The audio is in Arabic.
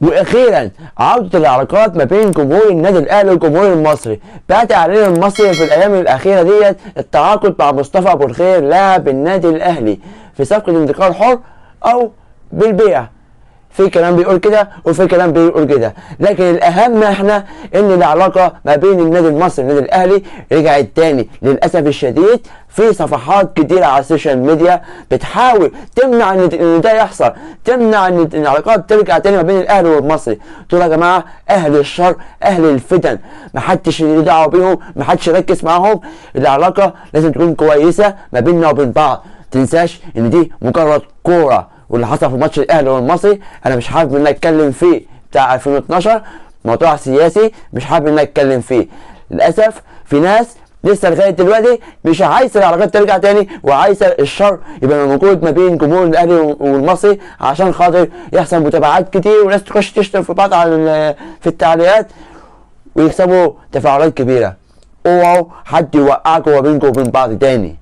واخيرا عودة العلاقات ما بين جمهور النادي الاهلي والجمهور المصري بعد اعلان المصري في الايام الاخيره ديت التعاقد مع مصطفى ابو الخير لاعب النادي الاهلي في صفقه انتقال حر او بالبيع. في كلام بيقول كده وفي كلام بيقول كده، لكن الاهم احنا ان العلاقه ما بين النادي المصري والنادي الاهلي رجعت تاني للاسف الشديد. في صفحات كتيره على السوشيال ميديا بتحاول تمنع ان ده يحصل، تمنع ان العلاقات ترجع تاني ما بين الاهلي والمصري. تقول يا جماعه اهل الشر اهل الفتن محدش له دعوه بيهم، محدش يركز معاهم، العلاقه لازم تكون كويسه ما بيننا وبين بعض. تنساش ان دي مجرد كوره، واللي حصل في ماتش الاهلي والمصري انا مش حابب ان اتكلم فيه بتاع 2012 موضوع سياسي، مش حابب ان اتكلم فيه. للاسف في ناس لسه لغايه دلوقتي مش عايزه العلاقات ترجع تاني وعايزه الشر يبقى موجود ما بين جمهور الاهلي والمصري عشان خاطر يحصل متابعات كتير وناس تخش تشتم في بعض على في التعليقات ويكسبوا تفاعلات كبيره. اوعوا حد يوقعكم ما بينكم وبين بعض تاني.